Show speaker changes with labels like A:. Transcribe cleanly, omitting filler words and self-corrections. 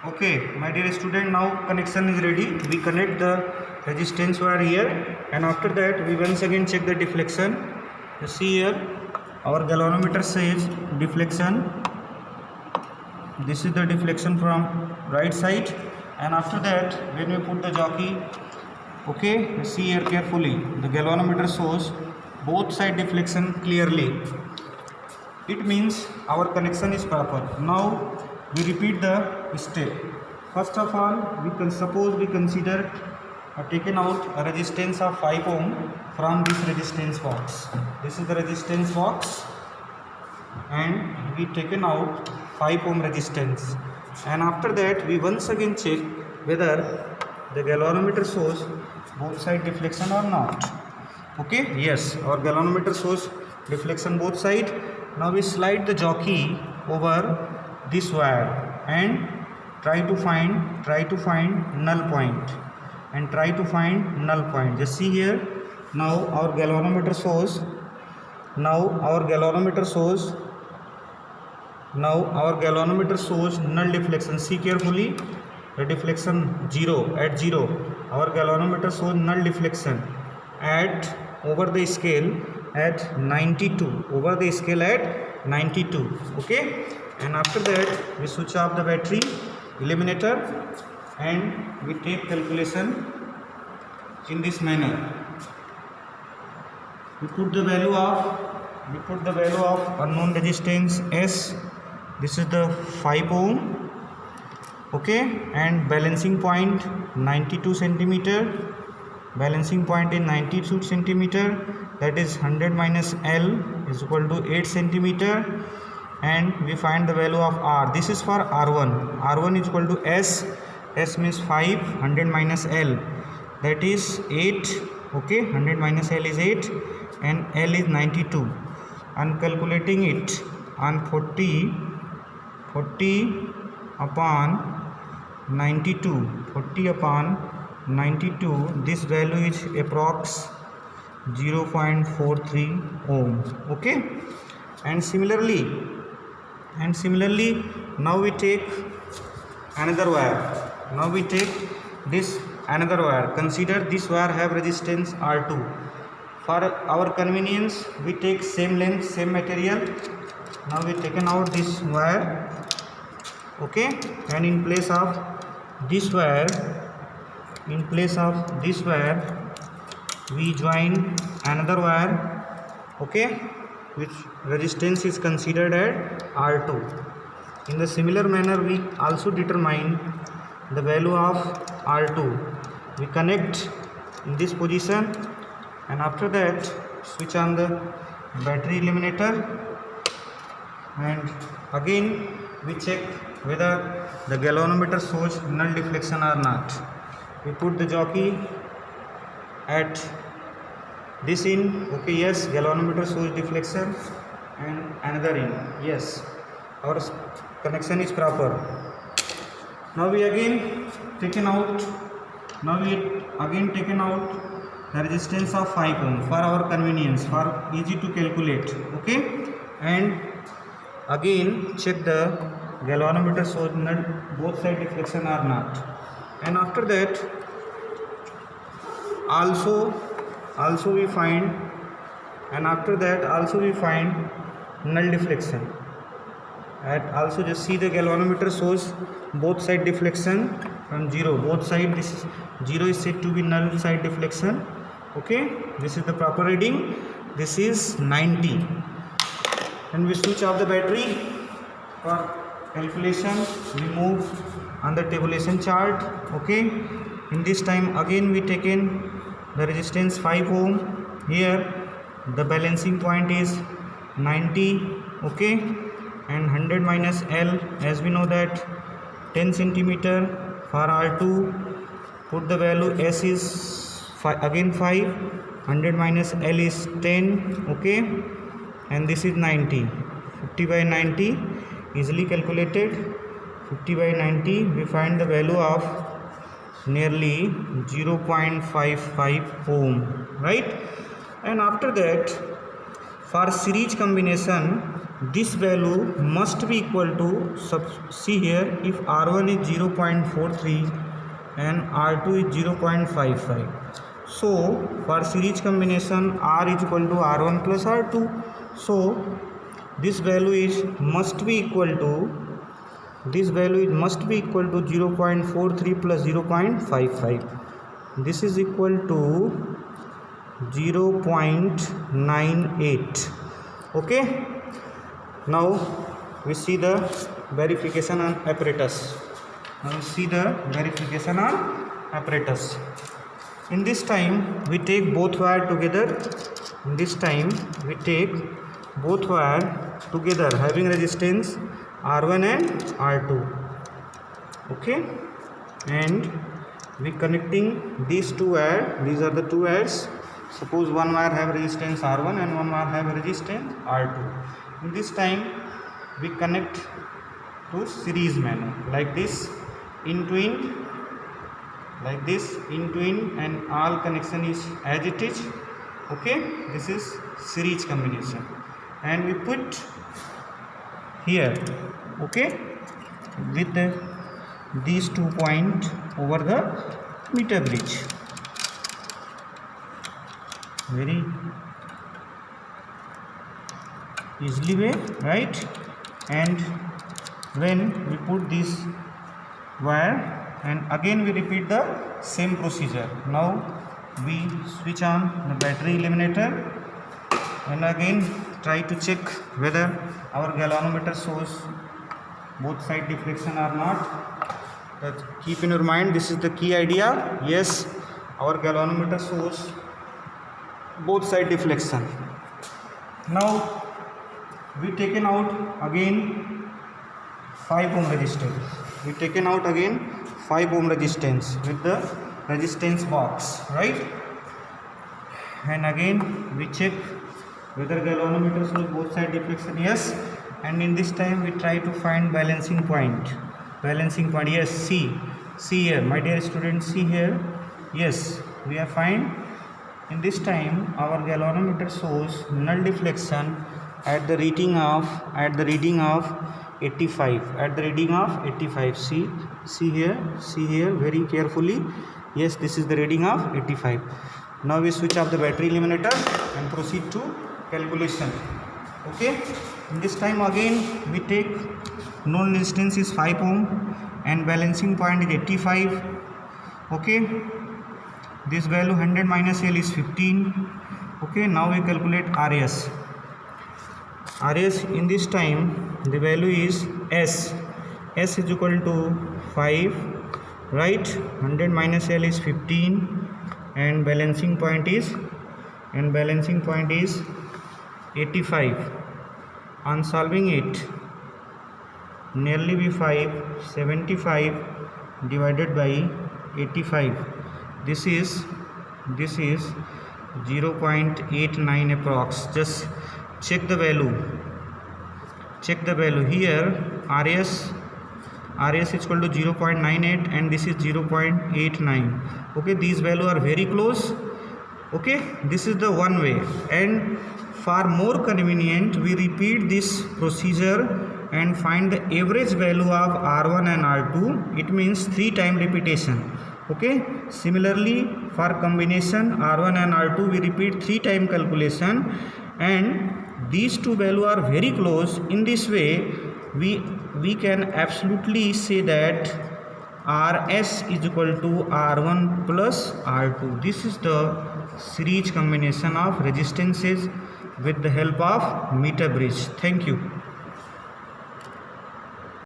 A: Okay, my dear student, now connection is ready. We connect the resistance wire here, and after that we once again check the deflection. You see here our galvanometer says deflection. This is the deflection from right side, and after that when we put the jockey, okay, you see here carefully, the galvanometer shows both side deflection clearly. It means our connection is proper. Now we repeat the step. First of all, we can suppose we consider taken out a resistance of 5 ohm from this resistance box. This is the resistance box, and we taken out 5 ohm resistance, and after that we once again check whether the galvanometer shows both side deflection or not. Okay, yes, our galvanometer shows deflection both side. Now we slide the jockey over this wire and try to find null point, and try to find null point. Just see here, now our galvanometer shows null deflection. See carefully, the deflection 0 at 0. Our galvanometer shows null deflection at over the scale at 92, over the scale at 92. Okay, and after that we switch off the battery eliminator and we take calculation in this manner. We put the value of unknown resistance S. This is the 5 ohm. Okay, and balancing point 92 centimeter. Balancing point in 92 centimeter, that is 100 minus L is equal to 8 centimeter, and we find the value of R. This is for R1. R1 is equal to S. S means 5, 100 minus L, that is 8. Okay, 100 minus L is 8 and L is 92. And calculating it on 40 upon 92, 40 upon 92, this value is approx 0.43 ohm. Okay, and similarly now we take another wire. Now we take this another wire. Consider this wire have resistance R2. For our convenience we take same length, same material. Now we taken out this wire. Okay, and in place of this wire we join another wire, okay, which resistance is considered at R2. In the similar manner we also determine the value of R2. We connect in this position, and after that switch on the battery eliminator, and again we check whether the galvanometer shows null deflection or not. We put the jockey at this in. Okay, yes, galvanometer shows deflection, and another in. Yes, our connection is proper. Now we again taken out the resistance of 5 ohm for our convenience, for easy to calculate. Okay, and again check the galvanometer shows null both side deflection or not. And after that also we find null deflection. And also just see the galvanometer shows both side deflection from 0. Both side, this is 0 is said to be null side deflection. Okay, this is the proper reading. This is 90. And we switch off the battery. For calculation we move on the tabulation chart. Okay, in this time again we taken the resistance 5 ohm. Here the balancing point is 90. Okay, and 100 minus L, as we know that 10 centimeter. For R2 put the value S is again 5, 100 minus L is 10. Okay, and this is 90. 50 by 90 easily calculated. 50 by 90 we find the value of nearly 0.55 ohm, right? And after that for series combination this value must be equal to, see here, if R1 is 0.43 and R2 is 0.55. So for series combination R is equal to R1 plus R2. So this value is must be equal to 0.43 plus 0.55. This is equal to 0.98. Okay. Now we see the verification on apparatus. In this time we take both wire together. Having resistance R1 and R2. Okay, and we connecting these two wires. These are the two wires. Suppose one wire have resistance R1 and one wire have resistance R2. In this time we connect to series manner, like this, in twin, and all connection is as it is. Okay, this is series combination, and we put here, okay, with these 2 points over the meter bridge. Very easily way, right? And when we put this wire, and again we repeat the same procedure. Now we switch on the battery eliminator and again try to check whether our galvanometer shows both side deflection or not. But keep in your mind, this is the key idea. Yes, our galvanometer shows both side deflection. Now we taken out again 5 ohm resistance. We taken out again 5 ohm resistance with the resistance box, right? And again we check whether galvanometer shows both side deflection. Yes, and in this time we try to find balancing point. Yes, see here, my dear students, see here. Yes, we are fine. In this time our galvanometer shows null deflection at the reading of 85. See here very carefully. Yes, this is the reading of 85. Now we switch off the battery eliminator and proceed to calculation. Okay, in this time again we take known resistance is 5 ohm and balancing point is 85. Okay, this value 100 minus L is 15. Okay, now we calculate RS. In this time the value is S is equal to 5, right? 100 minus L is 15 and balancing point is 85. On solving it, nearly be 75 divided by 85. This is 0.89 approx. Just check the value here. RS is equal to 0.98 and this is 0.89. okay, these values are very close. Okay, this is the one way, and for more convenient we repeat this procedure and find the average value of R1 and R2. It means 3 time repetition. Okay, similarly for combination R1 and R2 we repeat 3 time calculation, and these two values are very close. In this way we can absolutely say that RS is equal to R1 plus R2. This is the series combination of resistances with the help of meter bridge. Thank you.